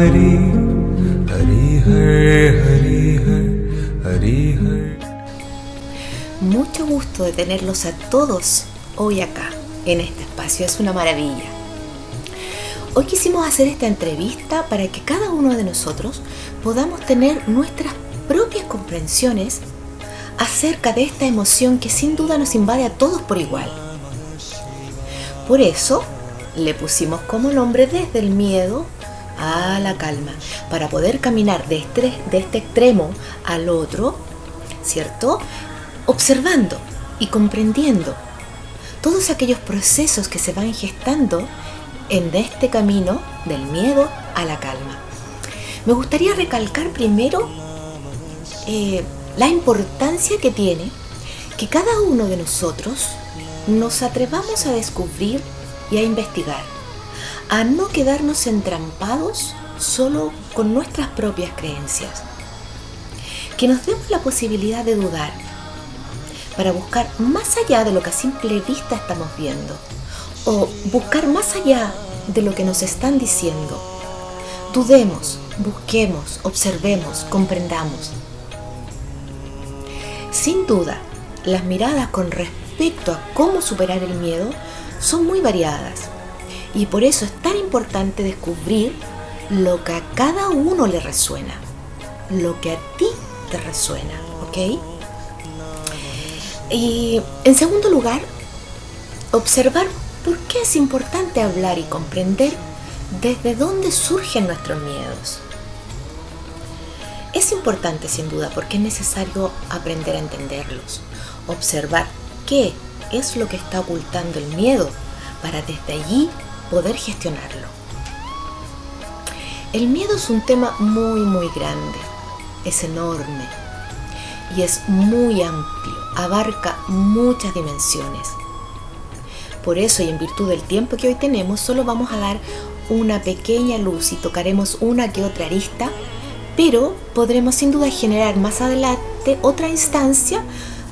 Hari, Hari Hari Hari Hari. Mucho gusto de tenerlos a todos hoy acá, en este espacio. Es una maravilla. Hoy quisimos hacer esta entrevista para que cada uno de nosotros podamos tener nuestras propias comprensiones acerca de esta emoción que sin duda nos invade a todos por igual. Por eso le pusimos como nombre desde el miedo a la calma, para poder caminar de este extremo al otro, ¿cierto? Observando y comprendiendo todos aquellos procesos que se van gestando en este camino del miedo a la calma. Me gustaría recalcar primero la importancia que tiene que cada uno de nosotros nos atrevamos a descubrir y a investigar, a no quedarnos entrampados solo con nuestras propias creencias, que nos demos la posibilidad de dudar para buscar más allá de lo que a simple vista estamos viendo, o buscar más allá de lo que nos están diciendo. Dudemos, busquemos, observemos, comprendamos. Sin duda, las miradas con respecto a cómo superar el miedo son muy variadas, y por eso es tan importante descubrir lo que a cada uno le resuena, lo que a ti te resuena, ¿ok? Y en segundo lugar, observar por qué es importante hablar y comprender desde dónde surgen nuestros miedos. Es importante sin duda porque es necesario aprender a entenderlos, observar qué es lo que está ocultando el miedo para desde allí poder gestionarlo. El miedo es un tema muy grande, es enorme y es muy amplio, abarca muchas dimensiones. Por eso y en virtud del tiempo que hoy tenemos, solo vamos a dar una pequeña luz y tocaremos una que otra arista, pero podremos sin duda generar más adelante otra instancia,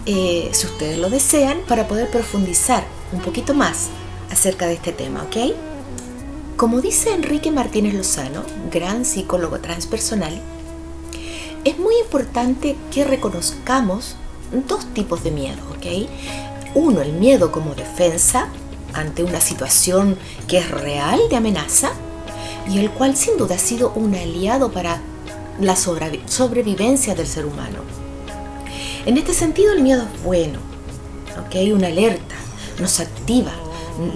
si ustedes lo desean, para poder profundizar un poquito más acerca de este tema, ¿ok? Como dice Enrique Martínez Lozano, gran psicólogo transpersonal, es muy importante que reconozcamos dos tipos de miedo, ¿ok? Uno, el miedo como defensa ante una situación que es real de amenaza y el cual sin duda ha sido un aliado para la sobrevivencia del ser humano. En este sentido, el miedo es bueno, ¿ok? Una alerta, nos activa,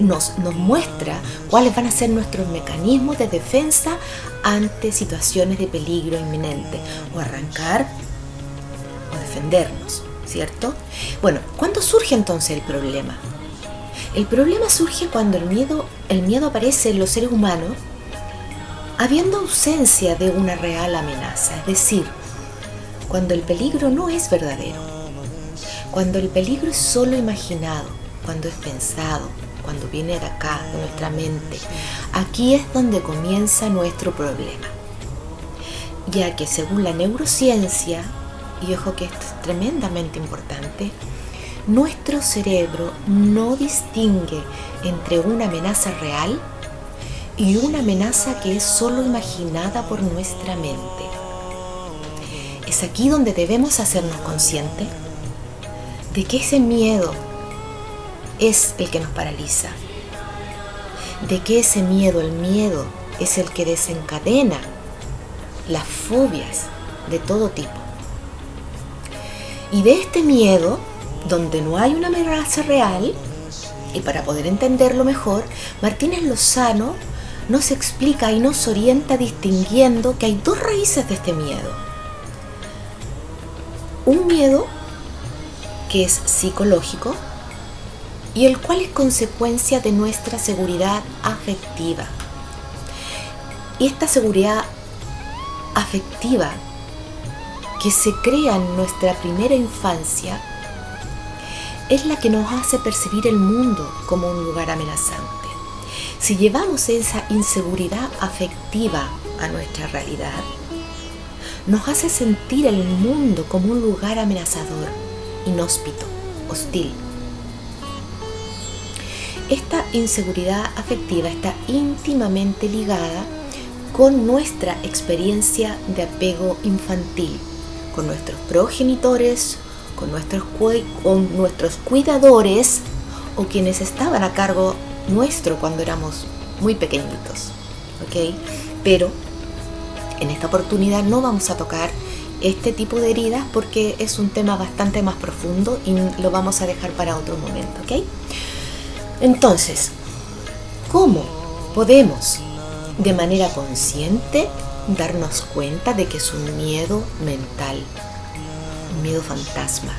nos muestra cuáles van a ser nuestros mecanismos de defensa ante situaciones de peligro inminente, o arrancar o defendernos, ¿cierto? Bueno, ¿cuándo surge entonces el problema? El problema surge cuando el miedo aparece en los seres humanos habiendo ausencia de una real amenaza, es decir, cuando el peligro no es verdadero, cuando el peligro es solo imaginado, cuando es pensado, cuando viene de acá, de nuestra mente. Aquí es donde comienza nuestro problema, ya que según la neurociencia, y ojo que esto es tremendamente importante, nuestro cerebro no distingue entre una amenaza real y una amenaza que es solo imaginada por nuestra mente. Es aquí donde debemos hacernos conscientes de que ese miedo es el que nos paraliza, de que ese miedo, el miedo, es el que desencadena las fobias de todo tipo. Y de este miedo, donde no hay una amenaza real, y para poder entenderlo mejor, Martínez Lozano nos explica y nos orienta distinguiendo que hay dos raíces de este miedo. Un miedo que es psicológico y el cual es consecuencia de nuestra seguridad afectiva. Y esta seguridad afectiva que se crea en nuestra primera infancia es la que nos hace percibir el mundo como un lugar amenazante. Si llevamos esa inseguridad afectiva a nuestra realidad, nos hace sentir el mundo como un lugar amenazador, inhóspito, hostil. Esta inseguridad afectiva está íntimamente ligada con nuestra experiencia de apego infantil, con nuestros progenitores, con nuestros cuidadores o quienes estaban a cargo nuestro cuando éramos muy pequeñitos, ¿ok? Pero en esta oportunidad no vamos a tocar este tipo de heridas porque es un tema bastante más profundo y lo vamos a dejar para otro momento, ¿ok? Entonces, ¿cómo podemos de manera consciente darnos cuenta de que es un miedo mental, un miedo fantasma?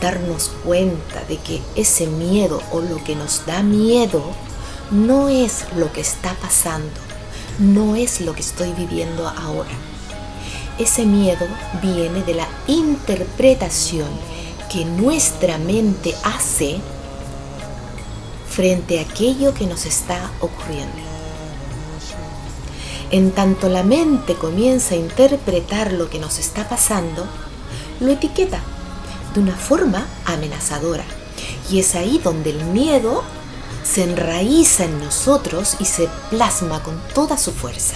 Darnos cuenta de que ese miedo o lo que nos da miedo no es lo que está pasando, no es lo que estoy viviendo ahora. Ese miedo viene de la interpretación que nuestra mente hace frente a aquello que nos está ocurriendo. En tanto la mente comienza a interpretar lo que nos está pasando, lo etiqueta de una forma amenazadora. Y es ahí donde el miedo se enraiza en nosotros y se plasma con toda su fuerza.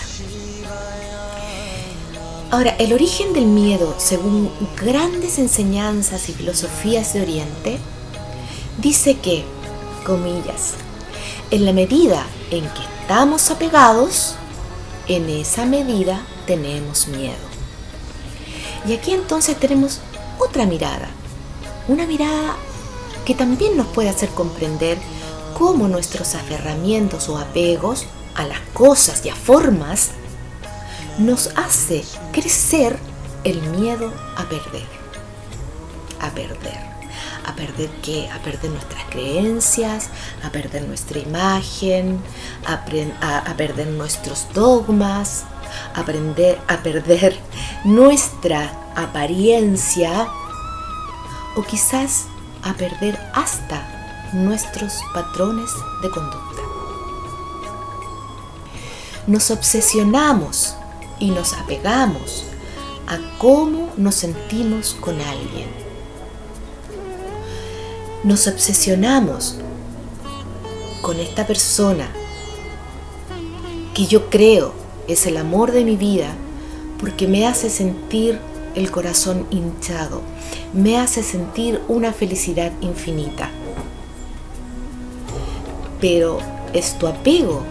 Ahora, el origen del miedo, según grandes enseñanzas y filosofías de Oriente, dice que, comillas, en la medida en que estamos apegados, en esa medida tenemos miedo. Y aquí entonces tenemos otra mirada, una mirada que también nos puede hacer comprender cómo nuestros aferramientos o apegos a las cosas y a formas nos hace crecer el miedo a perder. ¿A perder qué? A perder nuestras creencias, a perder nuestra imagen, a perder nuestros dogmas, a perder nuestra apariencia o quizás a perder hasta nuestros patrones de conducta. Nos obsesionamos y nos apegamos a cómo nos sentimos con alguien. Nos obsesionamos con esta persona que yo creo es el amor de mi vida porque me hace sentir el corazón hinchado, me hace sentir una felicidad infinita. Pero es tu apego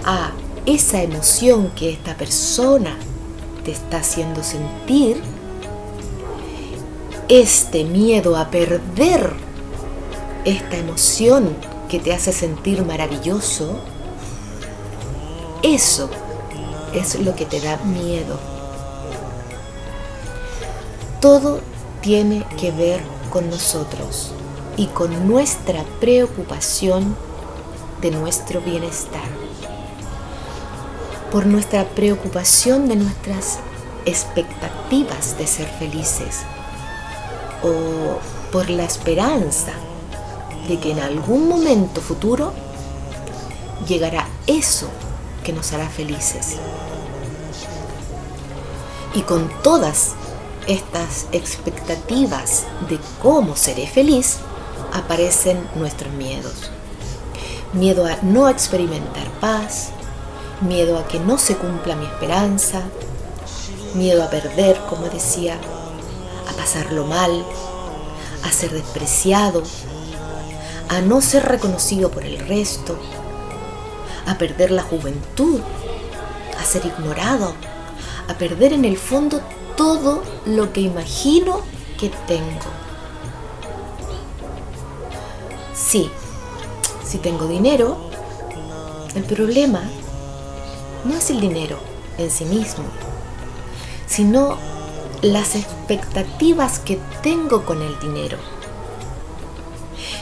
a esa emoción que esta persona te está haciendo sentir, este miedo a perder esta emoción que te hace sentir maravilloso, eso es lo que te da miedo. Todo tiene que ver con nosotros y con nuestra preocupación de nuestro bienestar, por nuestra preocupación de nuestras expectativas de ser felices o por la esperanza de que en algún momento futuro llegará eso que nos hará felices. Y con todas estas expectativas de cómo seré feliz, aparecen nuestros miedos. Miedo a no experimentar paz, miedo a que no se cumpla mi esperanza, miedo a perder, como decía, a pasarlo mal, a ser despreciado, a no ser reconocido por el resto, a perder la juventud, a ser ignorado, a perder en el fondo todo lo que imagino que tengo. Sí, si tengo dinero, el problema no es el dinero en sí mismo, sino las expectativas que tengo con el dinero.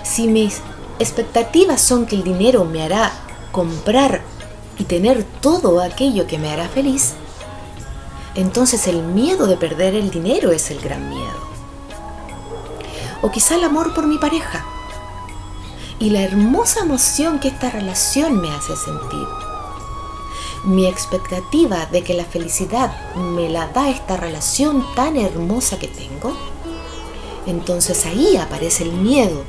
Si mis expectativas son que el dinero me hará comprar y tener todo aquello que me hará feliz, entonces el miedo de perder el dinero es el gran miedo. O quizá el amor por mi pareja y la hermosa emoción que esta relación me hace sentir. Mi expectativa de que la felicidad me la da esta relación tan hermosa que tengo, entonces ahí aparece el miedo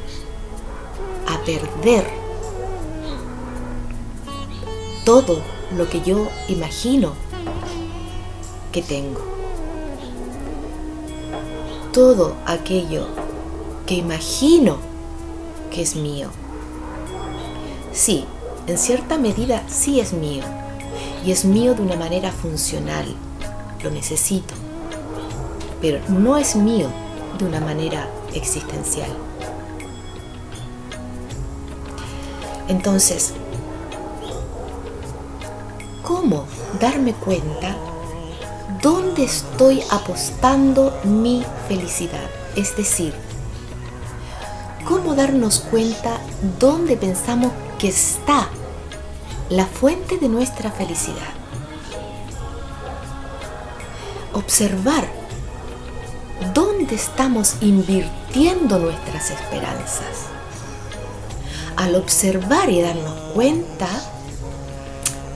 a perder todo lo que yo imagino que tengo. Todo aquello que imagino que es mío. Sí, en cierta medida sí es mío. Y es mío de una manera funcional. Lo necesito. Pero no es mío de una manera existencial. Entonces, ¿cómo darme cuenta dónde estoy apostando mi felicidad? Es decir, ¿cómo darnos cuenta dónde pensamos que está la fuente de nuestra felicidad? Observar dónde estamos invirtiendo nuestras esperanzas. Al observar y darnos cuenta,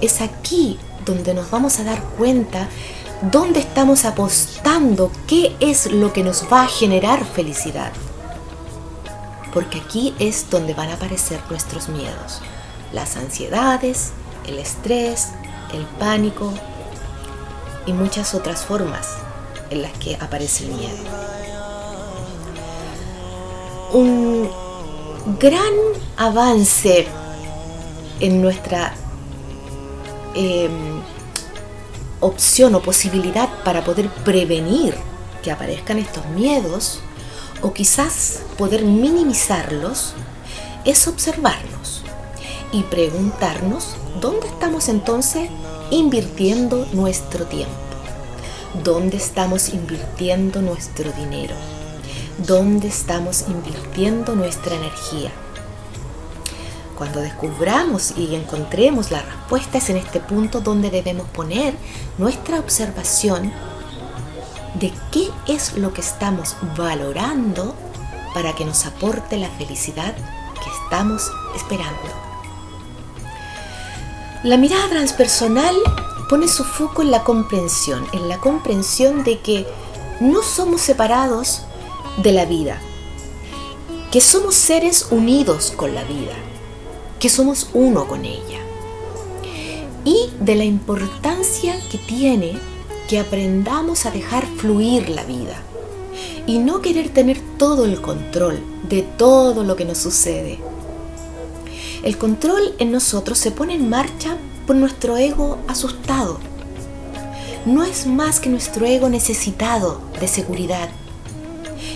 es aquí donde nos vamos a dar cuenta dónde estamos apostando, qué es lo que nos va a generar felicidad. Porque aquí es donde van a aparecer nuestros miedos, las ansiedades, el estrés, el pánico y muchas otras formas en las que aparece el miedo. Un gran avance en nuestra opción o posibilidad para poder prevenir que aparezcan estos miedos o quizás poder minimizarlos es observarnos y preguntarnos dónde estamos entonces invirtiendo nuestro tiempo, dónde estamos invirtiendo nuestro dinero, dónde estamos invirtiendo nuestra energía. Cuando descubramos y encontremos las respuestas en este punto donde debemos poner nuestra observación de qué es lo que estamos valorando para que nos aporte la felicidad que estamos esperando. La mirada transpersonal pone su foco en la comprensión de que no somos separados de la vida, que somos seres unidos con la vida, que somos uno con ella, y de la importancia que tiene que aprendamos a dejar fluir la vida y no querer tener todo el control de todo lo que nos sucede. El control en nosotros se pone en marcha por nuestro ego asustado. No es más que nuestro ego necesitado de seguridad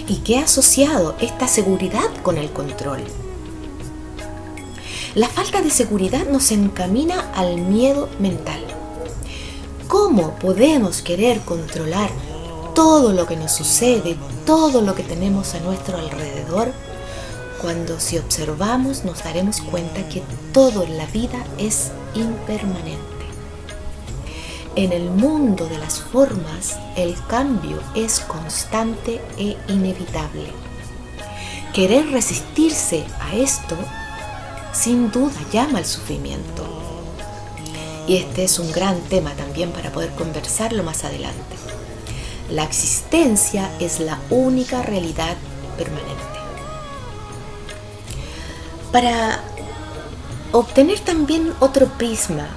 y que ha asociado esta seguridad con el control. La falta de seguridad nos encamina al miedo mental. ¿Cómo podemos querer controlar todo lo que nos sucede, todo lo que tenemos a nuestro alrededor, cuando si observamos nos daremos cuenta que todo en la vida es impermanente? En el mundo de las formas, el cambio es constante e inevitable. Querer resistirse a esto sin duda llama al sufrimiento. Y este es un gran tema también para poder conversarlo más adelante. La existencia es la única realidad permanente. Para obtener también otro prisma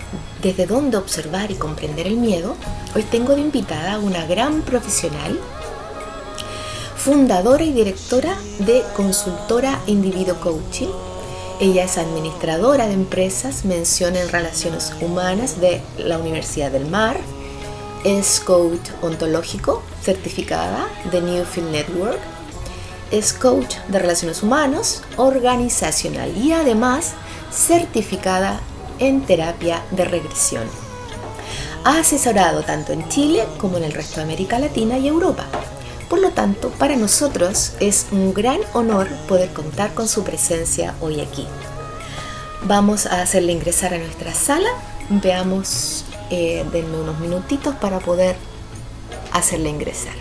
desde donde observar y comprender el miedo, hoy tengo de invitada a una gran profesional, fundadora y directora de Consultora Individuo Coaching. Ella es administradora de empresas, mención en relaciones humanas de la Universidad del Mar, es coach ontológico certificada de Newfield Network, es coach de relaciones humanas organizacional y además certificada en terapia de regresión. Ha asesorado tanto en Chile como en el resto de América Latina y Europa. Por lo tanto, para nosotros es un gran honor poder contar con su presencia hoy aquí. Vamos a hacerle ingresar a nuestra sala. Veamos, denme unos minutitos para poder hacerle ingresar.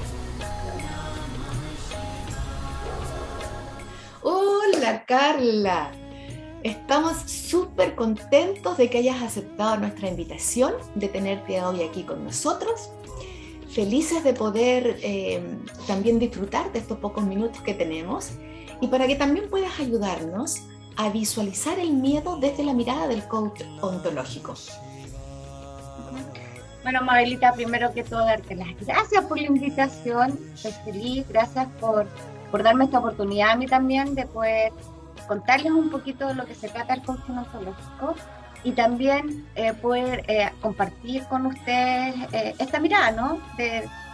Hola Carla, estamos súper contentos de que hayas aceptado nuestra invitación, de tenerte hoy aquí con nosotros. Felices de poder también disfrutar de estos pocos minutos que tenemos y para que también puedas ayudarnos a visualizar el miedo desde la mirada del coach ontológico. Bueno, Mabelita, primero que todo, darte las gracias por la invitación. Estoy feliz, gracias por darme esta oportunidad a mí también de poder contarles un poquito de lo que se trata el coaching ontológico y también poder compartir con ustedes esta mirada, ¿no?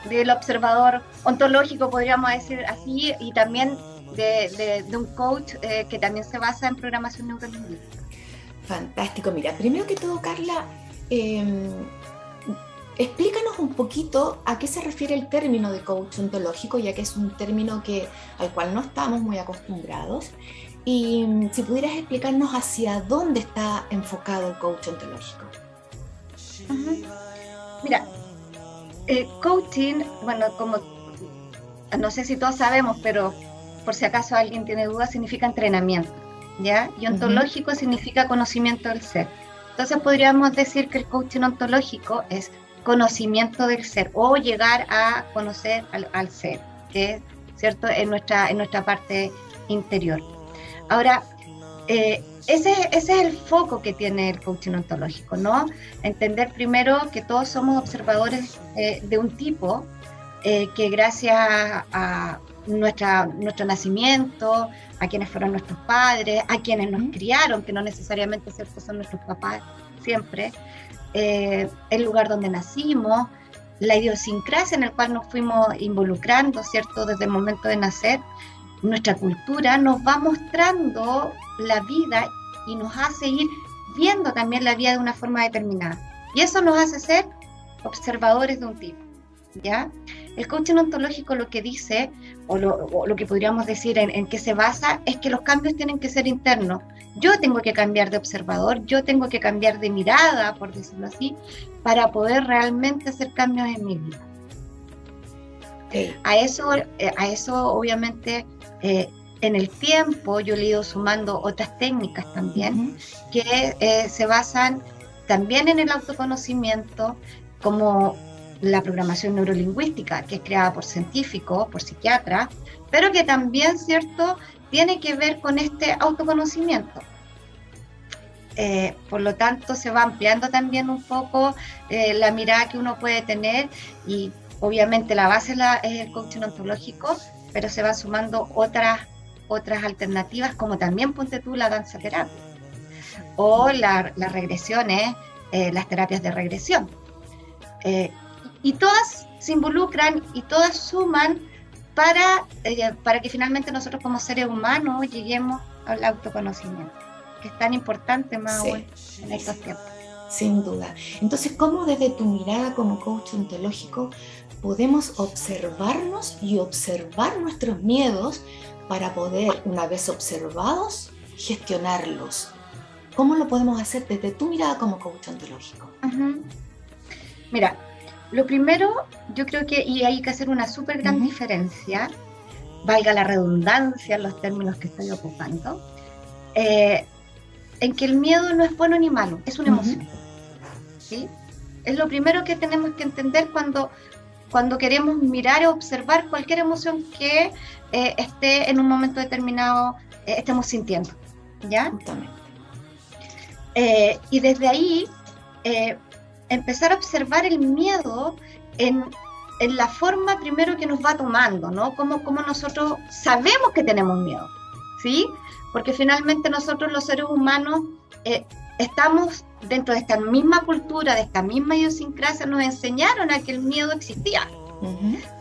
Del observador ontológico, podríamos decir así, y también de un coach que también se basa en programación neurolingüística. Fantástico. Mira, primero que todo, Carla, explícanos un poquito a qué se refiere el término de coach ontológico, ya que es un término al cual no estamos muy acostumbrados. Y si pudieras explicarnos hacia dónde está enfocado el coach ontológico. Uh-huh. Mira, el coaching, bueno, como no sé si todos sabemos, pero por si acaso alguien tiene dudas, significa entrenamiento, ¿ya? Y ontológico significa conocimiento del ser. Entonces podríamos decir que el coaching ontológico es conocimiento del ser o llegar a conocer al ser, que es cierto en nuestra parte interior. Ahora, ese es el foco que tiene el coaching ontológico, ¿no? Entender primero que todos somos observadores de un tipo que gracias a nuestro nacimiento, a quienes fueron nuestros padres, a quienes nos criaron, que no necesariamente ¿cierto? Son nuestros papás siempre, el lugar donde nacimos, la idiosincrasia en la cual nos fuimos involucrando, ¿cierto? Desde el momento de nacer, nuestra cultura nos va mostrando la vida y nos hace ir viendo también la vida de una forma determinada. Y eso nos hace ser observadores de un tipo, ¿ya? El coaching ontológico lo que dice, o lo que podríamos decir en qué se basa, es que los cambios tienen que ser internos. Yo tengo que cambiar de observador, yo tengo que cambiar de mirada, por decirlo así, para poder realmente hacer cambios en mi vida. A eso obviamente en el tiempo yo le he ido sumando otras técnicas también que se basan también en el autoconocimiento, como la programación neurolingüística, que es creada por científicos, por psiquiatras, pero que también, ¿cierto?, tiene que ver con este autoconocimiento. Por lo tanto, se va ampliando también un poco la mirada que uno puede tener y obviamente la base es el coaching ontológico, pero se van sumando otras alternativas, como también, ponte tú, la danza terapia o las regresiones, las terapias de regresión. Y todas se involucran y todas suman para que finalmente nosotros como seres humanos lleguemos al autoconocimiento, que es tan importante más aún en estos tiempos. Sin duda. Entonces, ¿cómo desde tu mirada como coach ontológico podemos observarnos y observar nuestros miedos para poder, una vez observados, gestionarlos? ¿Cómo lo podemos hacer desde tu mirada como coach ontológico? Mira, lo primero, yo creo que, y hay que hacer una súper gran diferencia, valga la redundancia en los términos que estoy ocupando, en que el miedo no es bueno ni malo, es una emoción. ¿Sí? Es lo primero que tenemos que entender cuando queremos mirar o observar cualquier emoción que esté en un momento determinado, estemos sintiendo, ¿ya? Y desde ahí, empezar a observar el miedo en la forma primero que nos va tomando, ¿no? Cómo nosotros sabemos que tenemos miedo, ¿sí? Porque finalmente nosotros los seres humanos estamos dentro de esta misma cultura, de esta misma idiosincrasia, nos enseñaron a que el miedo existía.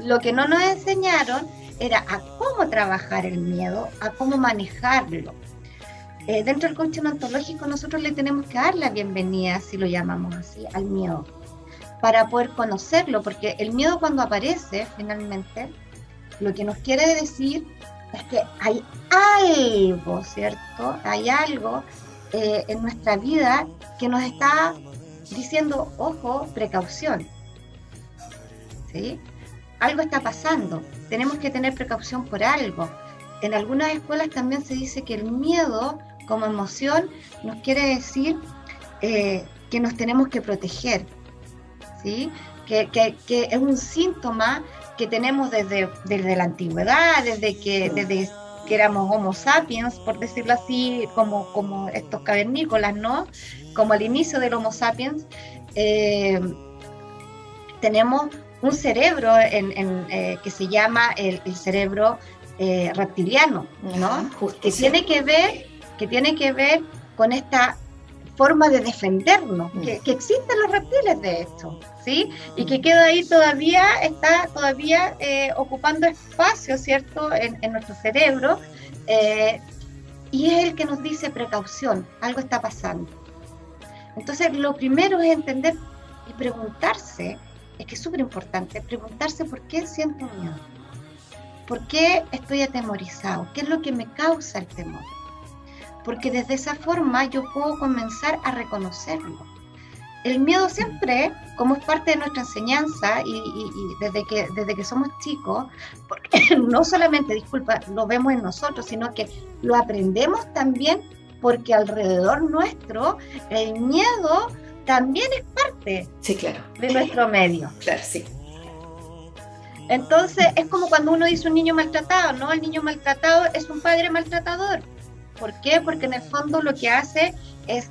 Lo que no nos enseñaron era a cómo trabajar el miedo, a cómo manejarlo. Dentro del coaching ontológico nosotros le tenemos que dar la bienvenida, si lo llamamos así, al miedo, para poder conocerlo, porque el miedo cuando aparece, finalmente, lo que nos quiere decir es que hay algo, ¿cierto? Hay algo en nuestra vida que nos está diciendo, ojo, precaución, ¿sí? Algo está pasando, tenemos que tener precaución por algo. En algunas escuelas también se dice que el miedo como emoción nos quiere decir que nos tenemos que proteger, ¿sí? Que es un síntoma que tenemos desde la antigüedad, desde que éramos Homo sapiens, por decirlo así, como estos cavernícolas, ¿no? Como al inicio del Homo sapiens, tenemos un cerebro que se llama el cerebro reptiliano, ¿no? Ajá, justo, Que sí. tiene que ver con esta forma de defendernos, que existen los reptiles de hecho, ¿sí? Y que queda ahí está todavía ocupando espacio, ¿cierto?, en nuestro cerebro, y es el que nos dice precaución, algo está pasando. Entonces, lo primero es entender y preguntarse, es que es súper importante, preguntarse por qué siento miedo, por qué estoy atemorizado, qué es lo que me causa el temor. Porque desde esa forma yo puedo comenzar a reconocerlo. El miedo siempre, como es parte de nuestra enseñanza y desde que somos chicos, porque no solamente, disculpa, lo vemos en nosotros, sino que lo aprendemos también porque alrededor nuestro el miedo también es parte Sí, claro. de nuestro medio. Claro, sí. Entonces es como cuando uno dice un niño maltratado, ¿no? El niño maltratado es un padre maltratador. ¿Por qué? Porque en el fondo lo que hace es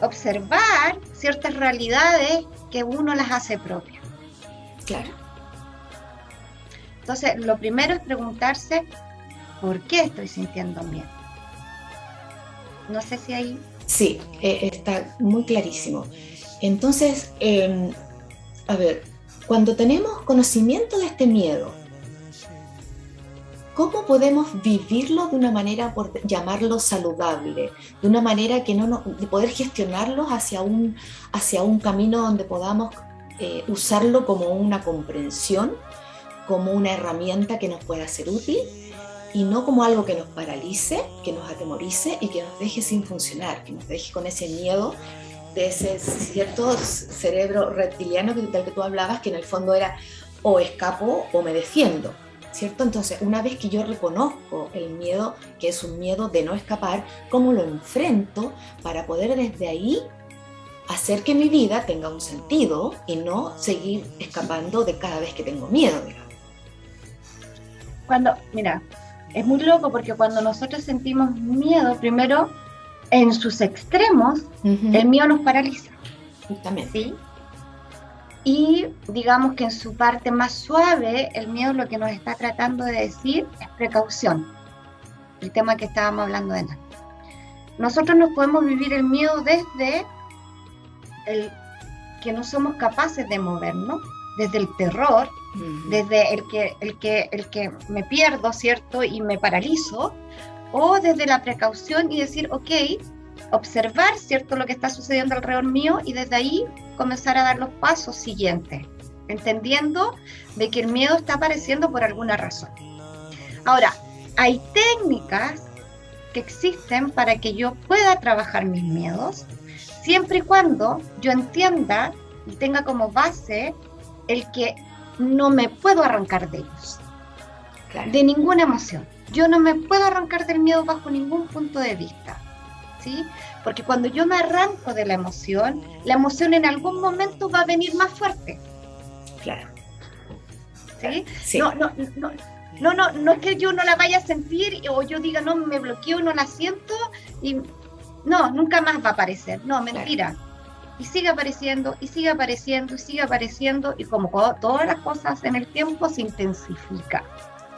observar ciertas realidades que uno las hace propias. Claro. Entonces, lo primero es preguntarse, ¿por qué estoy sintiendo miedo? No sé si ahí... Sí, está muy clarísimo. Entonces, a ver, cuando tenemos conocimiento de este miedo, ¿cómo podemos vivirlo de una manera, por llamarlo saludable? De una manera que de poder gestionarlos hacia un camino donde podamos usarlo como una comprensión, como una herramienta que nos pueda ser útil y no como algo que nos paralice, que nos atemorice y que nos deje sin funcionar, que nos deje con ese miedo de ese cierto cerebro reptiliano del que tú hablabas, que en el fondo era o escapo o me defiendo. ¿Cierto? Entonces, una vez que yo reconozco el miedo, que es un miedo de no escapar, ¿cómo lo enfrento para poder desde ahí hacer que mi vida tenga un sentido y no seguir escapando de cada vez que tengo miedo, digamos? Mira, es muy loco porque cuando nosotros sentimos miedo, primero, en sus extremos, el miedo nos paraliza. Justamente. ¿Sí? Y digamos que en su parte más suave, el miedo lo que nos está tratando de decir es precaución, el tema que estábamos hablando de antes. Nosotros nos podemos vivir el miedo desde el que no somos capaces de movernos, desde el terror, desde el que me pierdo, ¿cierto? Y me paralizo, o desde la precaución y decir, ok, observar, ¿cierto?, lo que está sucediendo alrededor mío y desde ahí comenzar a dar los pasos siguientes, entendiendo de que el miedo está apareciendo por alguna razón. Ahora, hay técnicas que existen para que yo pueda trabajar mis miedos, siempre y cuando yo entienda y tenga como base el que no me puedo arrancar de ellos, claro, de ninguna emoción. Yo no me puedo arrancar del miedo bajo ningún punto de vista. ¿Sí? Porque cuando yo me arranco de la emoción en algún momento va a venir más fuerte. Claro. ¿Sí? Sí. No es que yo no la vaya a sentir o yo diga, no, me bloqueo, no la siento y no, nunca más va a aparecer. No, mentira. Claro. Y sigue apareciendo, y sigue apareciendo, y sigue apareciendo, y como todas las cosas en el tiempo se intensifica.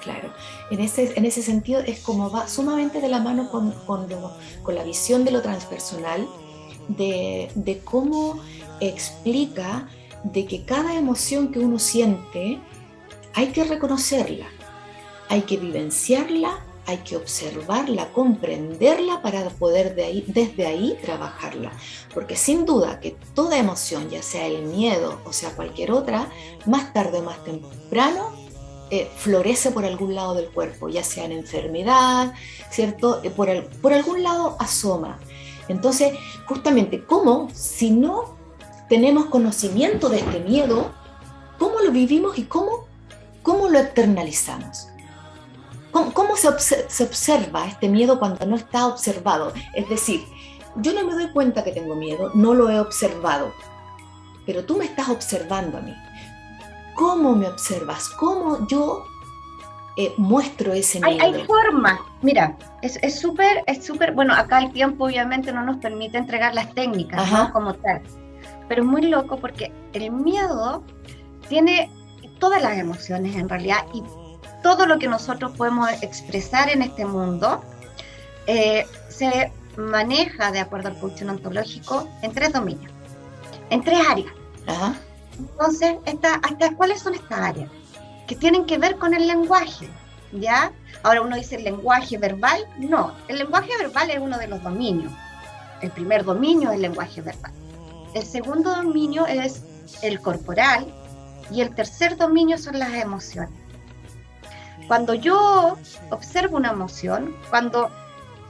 Claro, en ese sentido es como va sumamente de la mano con la visión de lo transpersonal, de cómo explica de que cada emoción que uno siente hay que reconocerla, hay que vivenciarla, hay que observarla, comprenderla para poder desde ahí trabajarla. Porque sin duda que toda emoción, ya sea el miedo o sea cualquier otra, más tarde o más temprano, florece por algún lado del cuerpo, ya sea en enfermedad, ¿cierto? Por algún lado asoma. Entonces, justamente, ¿cómo, si no tenemos conocimiento de este miedo, cómo lo vivimos y cómo lo externalizamos? ¿Cómo se observa este miedo cuando no está observado? Es decir, yo no me doy cuenta que tengo miedo, no lo he observado, pero tú me estás observando a mí. ¿Cómo me observas? ¿Cómo yo muestro ese miedo? Hay formas. Mira, es súper, bueno, acá el tiempo obviamente no nos permite entregar las técnicas, ¿no? Como tal. Pero es muy loco porque el miedo tiene todas las emociones en realidad, y todo lo que nosotros podemos expresar en este mundo se maneja, de acuerdo al coaching ontológico, en 3 dominios, en 3 áreas. Ajá. Entonces, ¿cuáles son estas áreas? Que tienen que ver con el lenguaje, ¿ya? Ahora uno dice el lenguaje verbal. No, el lenguaje verbal es uno de los dominios. El primer dominio es el lenguaje verbal. El segundo dominio es el corporal, y el tercer dominio son las emociones. Cuando yo observo una emoción, cuando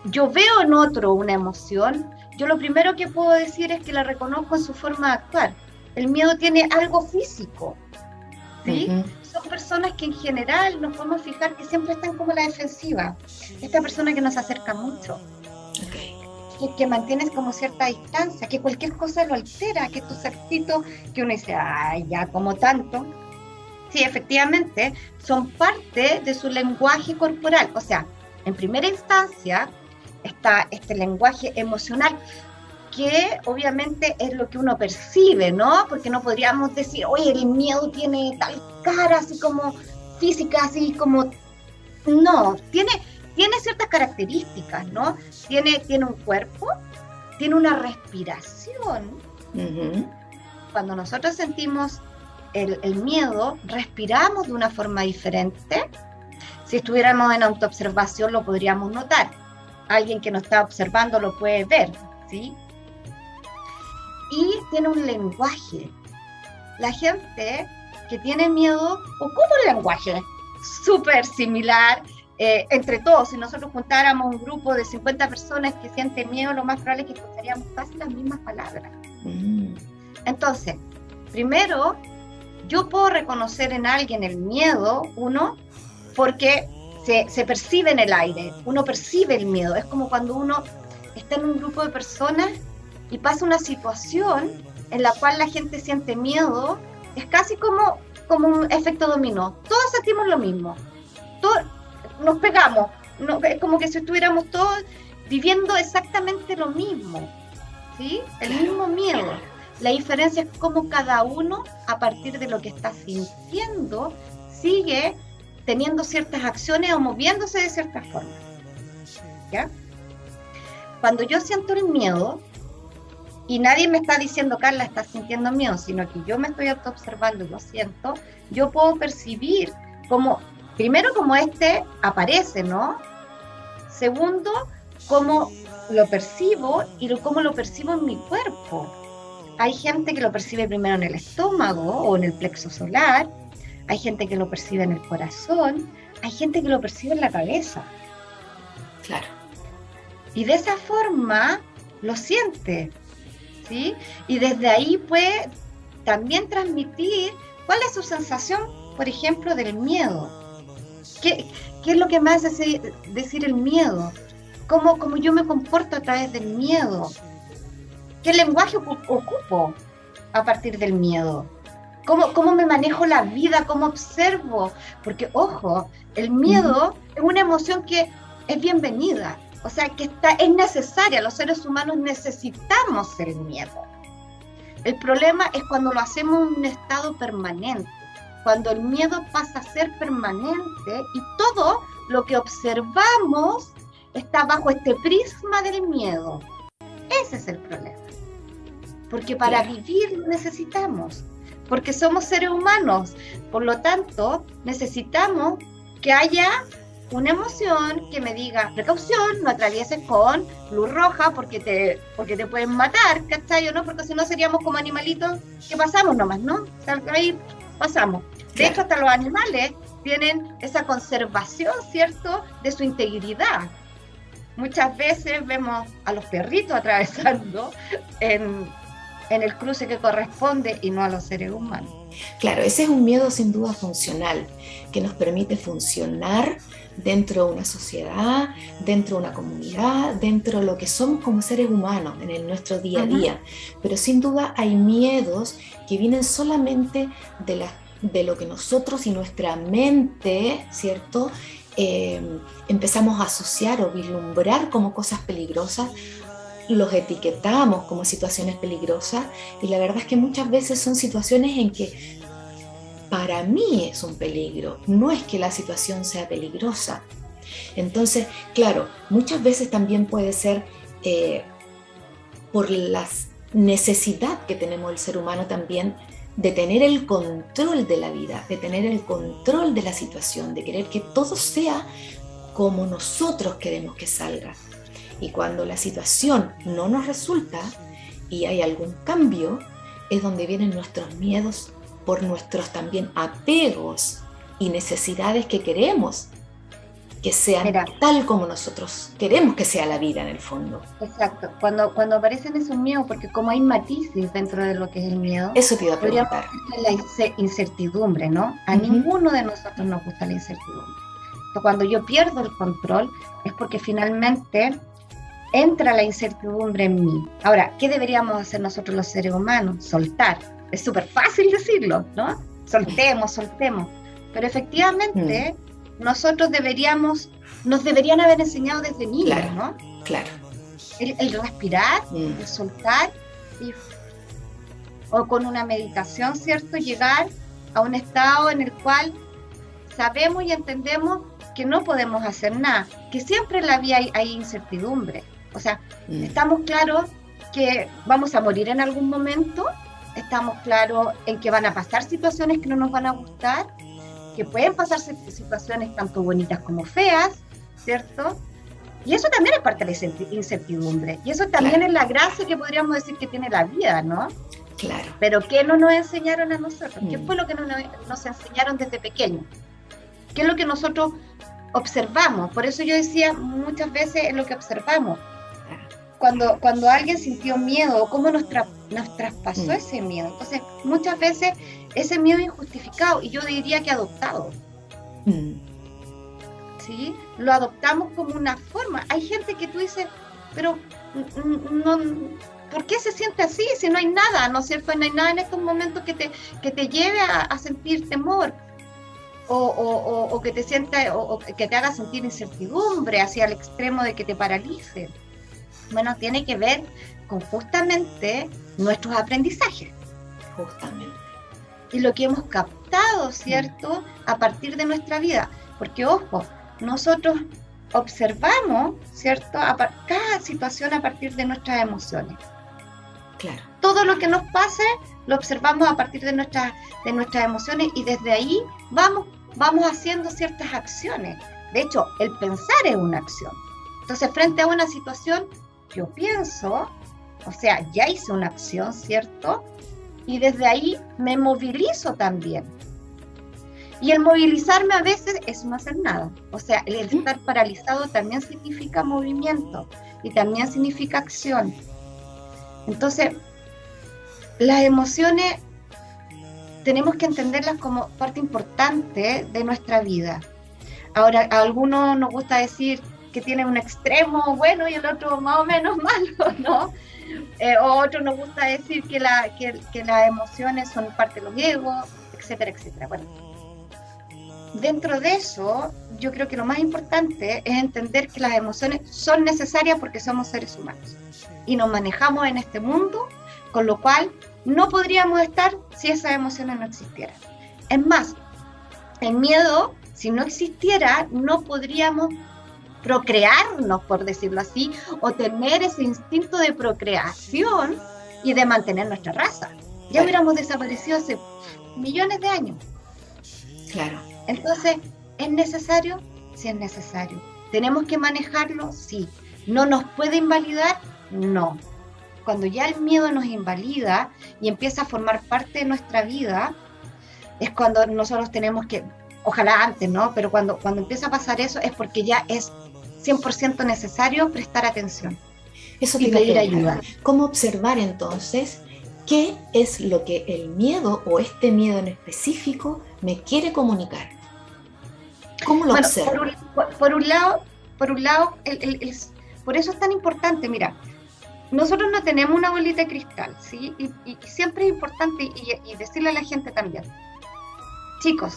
yo veo en otro una emoción, yo lo primero que puedo decir es que la reconozco en su forma de actuar. El miedo tiene algo físico, ¿sí? Uh-huh. Son personas que en general nos podemos fijar que siempre están como a la defensiva. Esta persona que nos acerca mucho, Okay. que mantienes como cierta distancia, que cualquier cosa lo altera, que tu cercito, que uno dice, ay, ya como tanto. Sí, efectivamente, son parte de su lenguaje corporal. O sea, en primera instancia está este lenguaje emocional, que obviamente es lo que uno percibe, ¿no? Porque no podríamos decir, oye, el miedo tiene tal cara, así como física, así como... No, tiene ciertas características, ¿no? Tiene un cuerpo, tiene una respiración. Uh-huh. Cuando nosotros sentimos el miedo, respiramos de una forma diferente. Si estuviéramos en autoobservación lo podríamos notar. Alguien que nos está observando lo puede ver, ¿sí? Y tiene un lenguaje. La gente que tiene miedo ocupa un lenguaje súper similar entre todos. Si nosotros juntáramos un grupo de 50 personas que sienten miedo, lo más probable es que escucharíamos casi las mismas palabras. Entonces, primero, yo puedo reconocer en alguien el miedo, uno, porque se percibe en el aire, uno percibe el miedo. Es como cuando uno está en un grupo de personas y pasa una situación en la cual la gente siente miedo, es casi como un efecto dominó. Todos sentimos lo mismo, todos nos pegamos, no, es como que si estuviéramos todos viviendo exactamente lo mismo, ¿sí? El mismo miedo. La diferencia es cómo cada uno, a partir de lo que está sintiendo, sigue teniendo ciertas acciones o moviéndose de ciertas formas, ¿ya? Cuando yo siento el miedo, y nadie me está diciendo, Carla, estás sintiendo miedo, sino que yo me estoy autoobservando y lo siento, yo puedo percibir como, primero, cómo aparece, ¿no? Segundo, cómo lo percibo y cómo lo percibo en mi cuerpo. Hay gente que lo percibe primero en el estómago o en el plexo solar, hay gente que lo percibe en el corazón, hay gente que lo percibe en la cabeza. Claro. Y de esa forma lo siente, ¿sí? Y desde ahí puede también transmitir cuál es su sensación, por ejemplo, del miedo. ¿Qué es lo que me hace decir el miedo? ¿Cómo yo me comporto a través del miedo? ¿Qué lenguaje ocupo a partir del miedo? ¿Cómo me manejo la vida? ¿Cómo observo? Porque, ojo, el miedo es una emoción que es bienvenida. O sea, que es necesaria. Los seres humanos necesitamos el miedo. El problema es cuando lo hacemos en un estado permanente. Cuando el miedo pasa a ser permanente y todo lo que observamos está bajo este prisma del miedo. Ese es el problema. Porque para vivir lo necesitamos. Porque somos seres humanos. Por lo tanto, necesitamos que haya una emoción que me diga, precaución, no atravieses con luz roja porque te pueden matar, ¿cachai? ¿No? Porque si no seríamos como animalitos que pasamos nomás, ¿no? O sea, ahí pasamos. De hecho, hasta los animales tienen esa conservación, ¿cierto?, de su integridad. Muchas veces vemos a los perritos atravesando en el cruce que corresponde y no a los seres humanos. Claro, ese es un miedo sin duda funcional, que nos permite funcionar dentro de una sociedad, dentro de una comunidad, dentro de lo que somos como seres humanos en nuestro día a día. Pero sin duda hay miedos que vienen solamente de lo que nosotros y nuestra mente, ¿cierto?, empezamos a asociar o vislumbrar como cosas peligrosas, los etiquetamos como situaciones peligrosas y la verdad es que muchas veces son situaciones en que para mí es un peligro, no es que la situación sea peligrosa. Entonces, claro, muchas veces también puede ser por la necesidad que tenemos el ser humano también de tener el control de la vida, de tener el control de la situación, de querer que todo sea como nosotros queremos que salga. Y cuando la situación no nos resulta y hay algún cambio, es donde vienen nuestros miedos por nuestros también apegos y necesidades que queremos que sean Mira, tal como nosotros queremos que sea la vida en el fondo. exacto. Cuando aparecen esos miedos, porque como hay matices dentro de lo que es el miedo, Eso te iba a podríamos preguntar. decir la incertidumbre, ¿no? A Ujú. ninguno de nosotros nos gusta la incertidumbre. Entonces, cuando yo pierdo el control, es porque finalmente entra la incertidumbre en mí. Ahora, ¿qué deberíamos hacer nosotros los seres humanos? Soltar. Es súper fácil decirlo, ¿no? Soltemos, soltemos. Pero efectivamente, nosotros nos deberían haber enseñado desde niños, Claro. ¿no? Claro. El respirar, el soltar, o con una meditación, ¿cierto? Llegar a un estado en el cual sabemos y entendemos que no podemos hacer nada, que siempre en la vida hay incertidumbre. O sea, estamos claros que vamos a morir en algún momento, estamos claros en que van a pasar situaciones que no nos van a gustar, que pueden pasar situaciones tanto bonitas como feas, ¿cierto? Y eso también es parte de la incertidumbre. Y eso también Claro. es la gracia que podríamos decir que tiene la vida, ¿no? Claro. Pero ¿qué no nos enseñaron a nosotros? ¿Qué fue lo que nos enseñaron desde pequeños? ¿Qué es lo que nosotros observamos? Por eso yo decía muchas veces en lo que observamos. Cuando alguien sintió miedo, cómo nos traspasó ese miedo. Entonces, muchas veces ese miedo injustificado, y yo diría que adoptado, ¿sí? Lo adoptamos como una forma. Hay gente que tú dices, pero no, ¿por qué se siente así si no hay nada, ¿no es cierto? No hay nada en estos momentos que te lleve a sentir temor. O que te sienta, o que te haga sentir incertidumbre hacia el extremo de que te paralice. Bueno, tiene que ver con justamente nuestros aprendizajes. Justamente. Y lo que hemos captado, ¿cierto? A partir de nuestra vida. Porque, ojo, nosotros observamos, ¿cierto? Cada situación a partir de nuestras emociones. Claro. Todo lo que nos pase lo observamos a partir de nuestras emociones y desde ahí vamos haciendo ciertas acciones. De hecho, el pensar es una acción. Entonces, frente a una situación, yo pienso, o sea, ya hice una acción, ¿cierto? Y desde ahí me movilizo también. Y el movilizarme a veces es no hacer nada. O sea, el estar paralizado también significa movimiento y también significa acción. Entonces, las emociones tenemos que entenderlas como parte importante de nuestra vida. Ahora, a algunos nos gusta decir que tiene un extremo bueno y el otro más o menos malo, ¿no? O a otros nos gusta decir que las emociones son parte de los egos, etcétera, etcétera. Bueno, dentro de eso, yo creo que lo más importante es entender que las emociones son necesarias porque somos seres humanos y nos manejamos en este mundo, con lo cual no podríamos estar si esas emociones no existieran. Es más, el miedo, si no existiera, no podríamos procrearnos, por decirlo así, o tener ese instinto de procreación y de mantener nuestra raza. Ya hubiéramos desaparecido hace millones de años. Claro. Entonces, ¿es necesario? Sí, es necesario. ¿Tenemos que manejarlo? Sí. ¿No nos puede invalidar? No. Cuando ya el miedo nos invalida y empieza a formar parte de nuestra vida, es cuando nosotros tenemos que, ojalá antes, ¿no? Pero cuando empieza a pasar eso es porque ya es 100% necesario prestar atención. Eso y pedir ayuda. ¿Cómo observar entonces qué es lo que el miedo o este miedo en específico me quiere comunicar? ¿Cómo lo observo? Por un lado, por eso es tan importante, mira, nosotros no tenemos una bolita de cristal, ¿sí? Y siempre es importante y decirle a la gente también, chicos,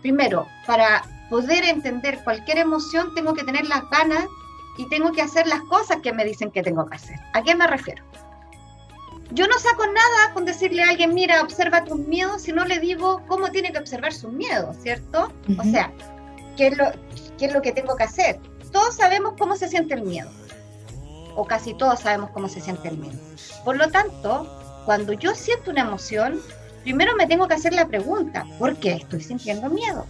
primero, para poder entender cualquier emoción tengo que tener las ganas y tengo que hacer las cosas que me dicen que tengo que hacer. ¿A qué me refiero? yo no saco nada con decirle a alguien, mira, observa tus miedos, si no le digo cómo tiene que observar sus miedos, ¿cierto? O sea, ¿qué es lo que tengo que hacer? Todos sabemos cómo se siente el miedo, o casi todos sabemos cómo se siente el miedo. Por lo tanto, cuando yo siento una emoción, primero me tengo que hacer la pregunta, ¿por qué estoy sintiendo miedo?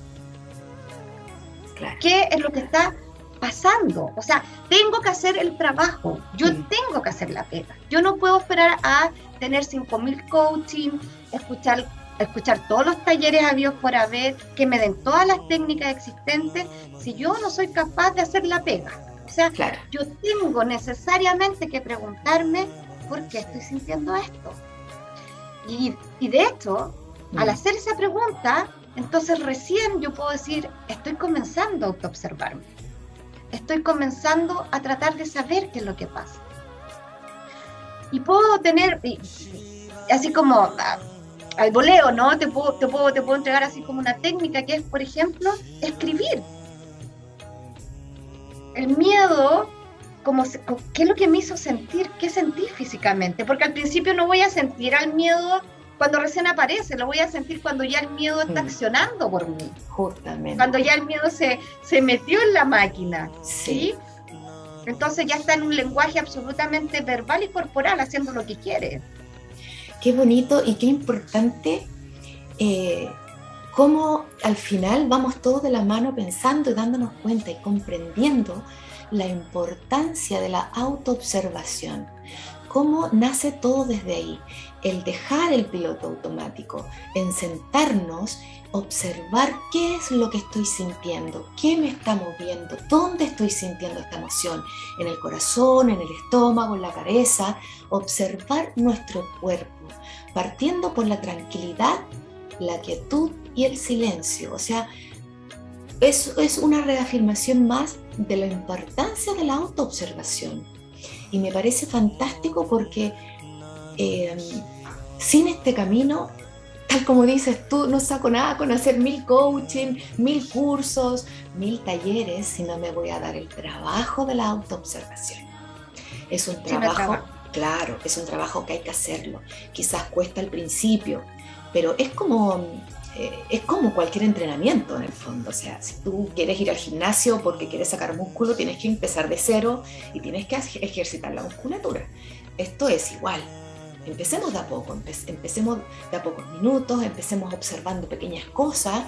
Claro. ¿Qué es lo que está pasando? O sea, tengo que hacer el trabajo, yo tengo que hacer la pega. Yo no puedo esperar a tener 5.000 coaching, escuchar todos los talleres habidos por haber, que me den todas las técnicas existentes, si yo no soy capaz de hacer la pega. O sea, Claro. yo tengo necesariamente que preguntarme por qué estoy sintiendo esto. Y de hecho, al hacer esa pregunta, entonces recién yo puedo decir, estoy comenzando a autoobservarme. Estoy comenzando a tratar de saber qué es lo que pasa. Y puedo tener, así como al voleo, ¿no? Te puedo entregar así como una técnica que es, por ejemplo, escribir. El miedo, ¿qué es lo que me hizo sentir? ¿Qué sentí físicamente? Porque al principio no voy a sentir al miedo cuando recién aparece, lo voy a sentir cuando ya el miedo está accionando por mí. Justamente. Cuando ya el miedo se metió en la máquina, ¿sí? Entonces ya está en un lenguaje absolutamente verbal y corporal, haciendo lo que quiere. Qué bonito y qué importante cómo al final vamos todos de la mano pensando y dándonos cuenta y comprendiendo la importancia de la autoobservación. Cómo nace todo desde ahí, el dejar el piloto automático, en sentarnos, observar qué es lo que estoy sintiendo, qué me está moviendo, dónde estoy sintiendo esta emoción, en el corazón, en el estómago, en la cabeza, observar nuestro cuerpo, partiendo por la tranquilidad, la quietud y el silencio. O sea, eso es una reafirmación más de la importancia de la autoobservación. Y me parece fantástico porque sin este camino, tal como dices tú, no saco nada con hacer 1000 coaching, 1000 cursos, 1000 talleres, si no me voy a dar el trabajo de la autoobservación. Es un trabajo, claro, es un trabajo que hay que hacerlo. Quizás cuesta al principio, pero es como cualquier entrenamiento en el fondo. O sea, si tú quieres ir al gimnasio porque quieres sacar músculo, tienes que empezar de cero y tienes que ejercitar la musculatura. Esto es igual. Empecemos de a poco, empecemos de a pocos minutos, empecemos observando pequeñas cosas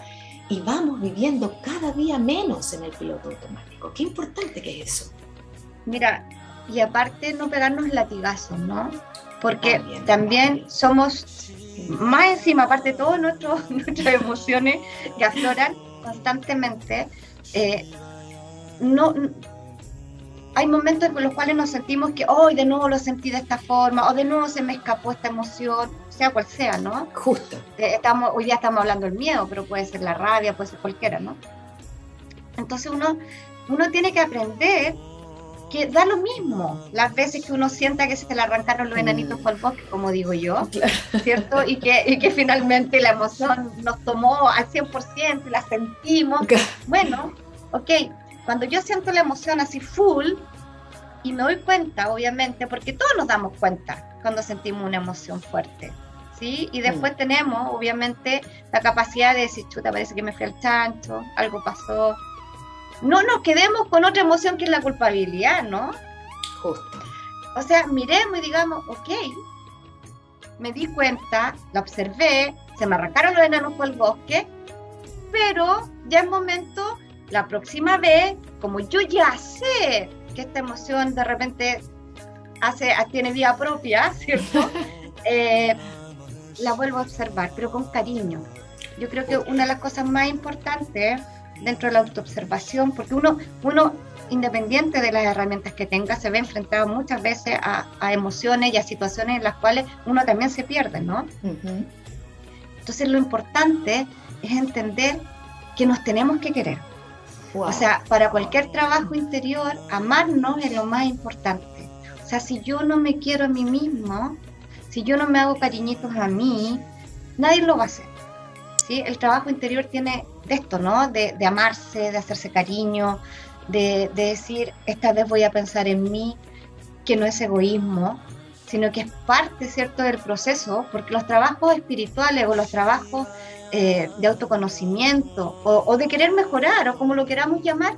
y vamos viviendo cada día menos en el piloto automático. Qué importante que es eso. Mira, y aparte no pegarnos latigazos, ¿no? Porque también somos, más encima, aparte de todo nuestras emociones que afloran constantemente, hay momentos en los cuales nos sentimos que hoy de nuevo lo sentí de esta forma, o de nuevo se me escapó esta emoción, sea cual sea, ¿no? Justo. Hoy día estamos hablando del miedo, pero puede ser la rabia, puede ser cualquiera, ¿no? Entonces uno tiene que aprender que da lo mismo las veces que uno sienta que se le arrancaron los enanitos por el bosque, como digo yo, claro, ¿cierto? Y que finalmente la emoción nos tomó al 100% y la sentimos. Okay. Bueno, ok, cuando yo siento la emoción así full y me doy cuenta, obviamente, porque todos nos damos cuenta cuando sentimos una emoción fuerte, ¿sí? Y después tenemos, obviamente, la capacidad de decir, chuta, parece que me fui al chancho, algo pasó. No nos quedemos con otra emoción que es la culpabilidad, ¿no? Justo. O sea, miremos y digamos, ok, me di cuenta, la observé, se me arrancaron los enanos por el bosque, pero ya es momento, la próxima vez, como yo ya sé que esta emoción de repente tiene vida propia, ¿cierto? La vuelvo a observar, pero con cariño. Yo creo que una de las cosas más importantes dentro de la autoobservación, porque uno independiente de las herramientas que tenga, se ve enfrentado muchas veces a emociones y a situaciones en las cuales uno también se pierde, ¿no? Uh-huh. Entonces lo importante es entender que nos tenemos que querer. Wow. O sea, para cualquier trabajo interior, amarnos es lo más importante. O sea, si yo no me quiero a mí mismo, si yo no me hago cariñitos a mí, nadie lo va a hacer. ¿Sí? El trabajo interior tiene de esto, ¿no? De amarse, de hacerse cariño, de decir, esta vez voy a pensar en mí, que no es egoísmo, sino que es parte, ¿cierto?, del proceso, porque los trabajos espirituales o los trabajos de autoconocimiento o de querer mejorar o como lo queramos llamar,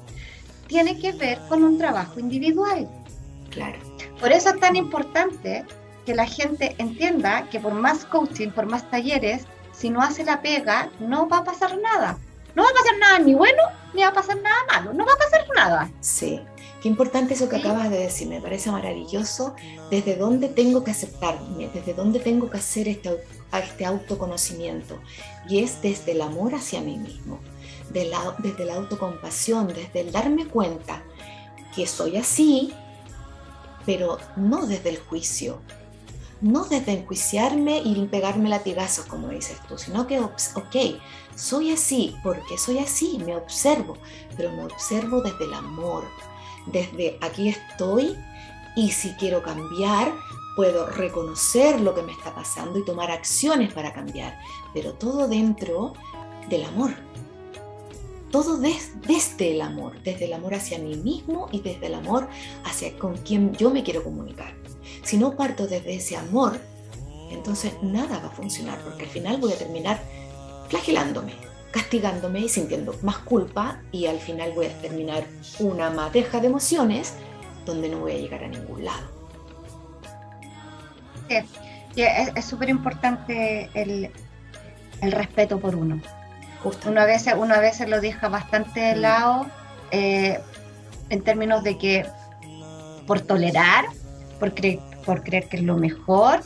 tiene que ver con un trabajo individual. Claro. Por eso es tan importante que la gente entienda que por más coaching, por más talleres, si no hace la pega, no va a pasar nada. No va a pasar nada ni bueno, ni va a pasar nada malo. No va a pasar nada. Sí. Qué importante eso que ¿Sí? acabas de decir, me parece maravilloso. ¿Desde dónde tengo que aceptarme? ¿Desde dónde tengo que hacer este autoconocimiento? Y es desde el amor hacia mí mismo, desde la autocompasión, desde el darme cuenta que soy así, pero no desde el juicio, no desde enjuiciarme y pegarme latigazos, como dices tú, sino que, ok, soy así, porque soy así, me observo, pero me observo desde el amor, desde aquí estoy, y si quiero cambiar, puedo reconocer lo que me está pasando y tomar acciones para cambiar, pero todo dentro del amor. Todo desde el amor, desde el amor hacia mí mismo y desde el amor hacia con quien yo me quiero comunicar. Si no parto desde ese amor, entonces nada va a funcionar, porque al final voy a terminar flagelándome, castigándome y sintiendo más culpa, y al final voy a terminar una madeja de emociones donde no voy a llegar a ningún lado. Sí, es súper importante el respeto por uno. Justo. Uno a veces lo deja bastante de lado en términos de que por tolerar, por creer que es lo mejor,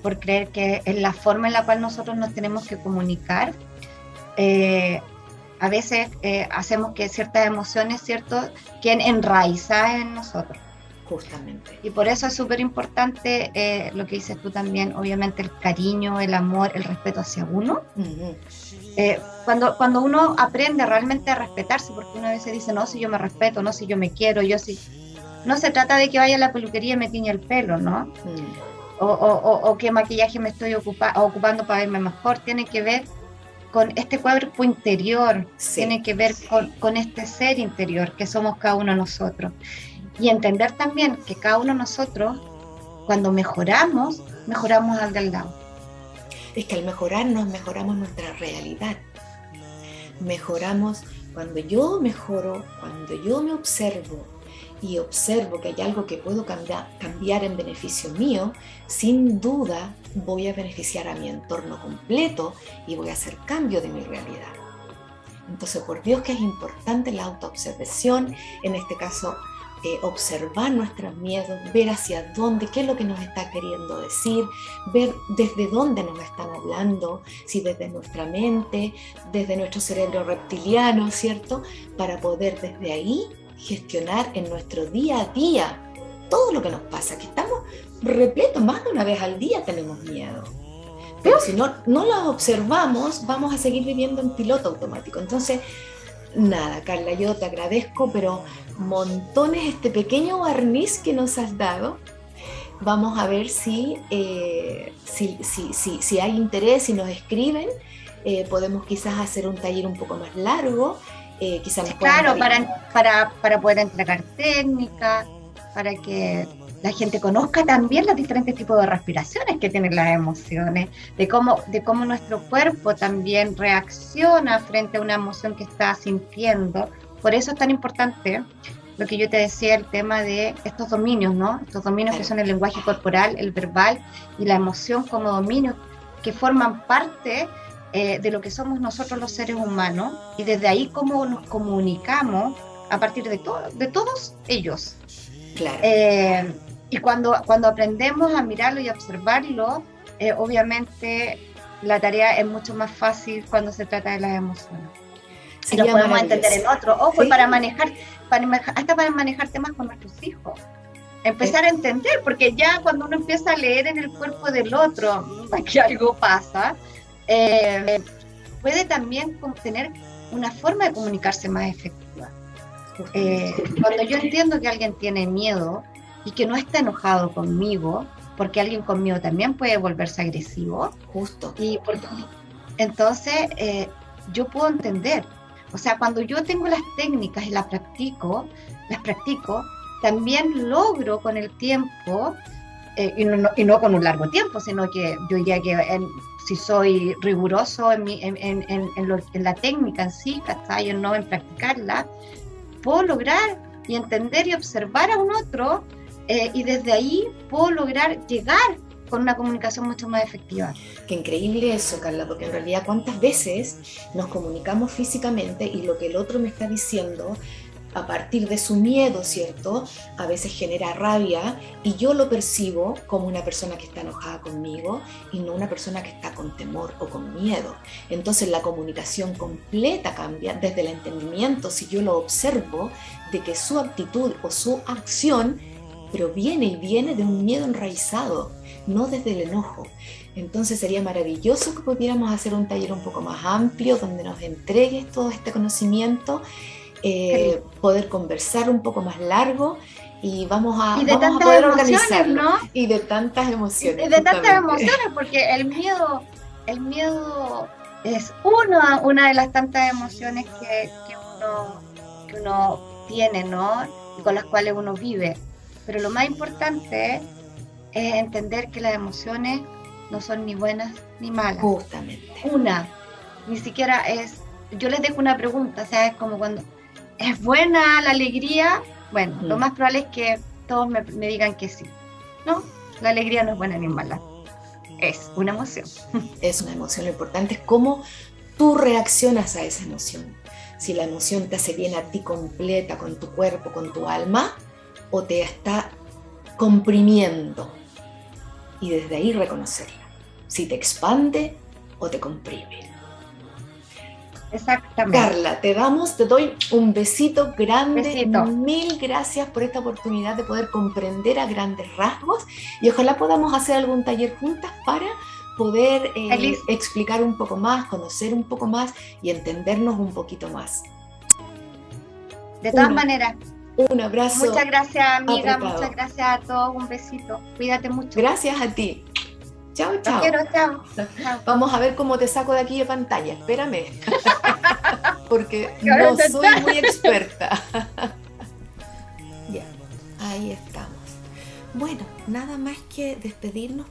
por creer que es la forma en la cual nosotros nos tenemos que comunicar. A veces hacemos que ciertas emociones, ¿cierto?, queden enraizadas en nosotros. Justamente. Y por eso es súper importante lo que dices tú también, obviamente el cariño, el amor, el respeto hacia uno. Uh-huh. Cuando uno aprende realmente a respetarse, porque uno a veces dice, no, si yo me respeto, no, si yo me quiero, yo sí. No se trata de que vaya a la peluquería y me tiña el pelo, ¿no? O qué maquillaje me estoy ocupando para verme mejor. Tiene que ver con este cuerpo interior, Sí, tiene que ver con este ser interior que somos cada uno de nosotros. Y entender también que cada uno de nosotros, cuando mejoramos al de al lado. Es que al mejorarnos, mejoramos nuestra realidad. Mejoramos cuando yo mejoro, cuando yo me observo y observo que hay algo que puedo cambiar en beneficio mío, sin duda voy a beneficiar a mi entorno completo y voy a hacer cambio de mi realidad. Entonces, por Dios que es importante la autoobservación, en este caso, observar nuestros miedos, ver hacia dónde, qué es lo que nos está queriendo decir, ver desde dónde nos están hablando, si desde nuestra mente, desde nuestro cerebro reptiliano, ¿cierto? Para poder desde ahí gestionar en nuestro día a día todo lo que nos pasa, que estamos repletos, más de una vez al día tenemos miedo. Pero si no los observamos, vamos a seguir viviendo en piloto automático. Entonces, nada, Carla, yo te agradezco, pero montones este pequeño barniz que nos has dado. Vamos a ver si hay interés, si nos escriben, podemos quizás hacer un taller un poco más largo. Quizás nos claro, para poder entregar técnicas, para que la gente conozca también los diferentes tipos de respiraciones que tienen las emociones, de cómo nuestro cuerpo también reacciona frente a una emoción que está sintiendo. Por eso es tan importante lo que yo te decía, el tema de estos dominios, ¿no? Estos dominios que son el lenguaje corporal, el verbal y la emoción como dominios que forman parte de lo que somos nosotros los seres humanos, y desde ahí cómo nos comunicamos a partir de todos ellos. Claro. Y cuando aprendemos a mirarlo y a observarlo, obviamente la tarea es mucho más fácil cuando se trata de las emociones. Y lo podemos entender en otro. Ojo, ¿sí? para manejar temas con nuestros hijos. Empezar a entender, porque ya cuando uno empieza a leer en el cuerpo del otro que algo pasa, puede también tener una forma de comunicarse más efectiva. Cuando yo entiendo que alguien tiene miedo y que no está enojado conmigo, porque alguien conmigo también puede volverse agresivo. Justo. Entonces, yo puedo entender. O sea, cuando yo tengo las técnicas y las practico, también logro con el tiempo y no con un largo tiempo, sino que yo diría que si soy riguroso en la técnica en sí, ¿cachai? En practicarla, puedo lograr y entender y observar a un otro, y desde ahí puedo lograr llegar con una comunicación mucho más efectiva. Qué increíble eso, Carla, porque en realidad cuántas veces nos comunicamos físicamente y lo que el otro me está diciendo a partir de su miedo, ¿cierto? A veces genera rabia y yo lo percibo como una persona que está enojada conmigo y no una persona que está con temor o con miedo. Entonces la comunicación completa cambia desde el entendimiento, si yo lo observo, de que su actitud o su acción proviene de un miedo enraizado, no desde el enojo. Entonces sería maravilloso que pudiéramos hacer un taller un poco más amplio donde nos entregues todo este conocimiento, poder conversar un poco más largo y vamos a poder organizarlo, ¿no? Y de tantas emociones. Y de tantas emociones, porque el miedo es una de las tantas emociones que uno tiene, ¿no? Y con las cuales uno vive. Pero lo más importante es entender que las emociones no son ni buenas ni malas. Justamente. Ni siquiera es... Yo les dejo una pregunta, o sea, es como cuando... ¿Es buena la alegría? Bueno, lo más probable es que todos me digan que sí. No, la alegría no es buena ni mala. Es una emoción. Es una emoción. Lo importante es cómo tú reaccionas a esa emoción. Si la emoción te hace bien a ti completa, con tu cuerpo, con tu alma, o te está comprimiendo. Y desde ahí reconocerla. Si te expande o te comprime. Exactamente. Carla, te doy un besito grande. Mil gracias por esta oportunidad de poder comprender a grandes rasgos y ojalá podamos hacer algún taller juntas para poder explicar un poco más, conocer un poco más y entendernos un poquito más. De todas maneras. Un abrazo. Muchas gracias, amiga. Apretado. Muchas gracias a todos. Un besito. Cuídate mucho. Gracias a ti. Chao, chao. Te quiero, chao. Vamos a ver cómo te saco de aquí de pantalla. Espérame. Porque no soy muy experta. Ya, ahí estamos. Bueno, nada más que despedirnos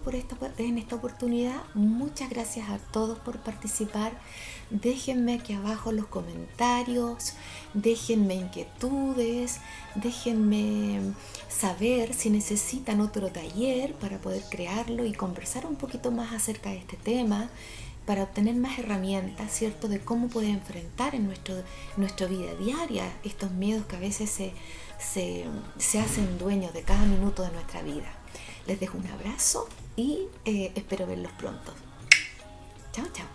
en esta oportunidad. Muchas gracias a todos por participar. Déjenme aquí abajo los comentarios, déjenme inquietudes, déjenme saber si necesitan otro taller para poder crearlo y conversar un poquito más acerca de este tema, para obtener más herramientas, ¿cierto?, de cómo poder enfrentar en nuestra vida diaria estos miedos que a veces se hacen dueños de cada minuto de nuestra vida. Les dejo un abrazo y espero verlos pronto. Chao, chao.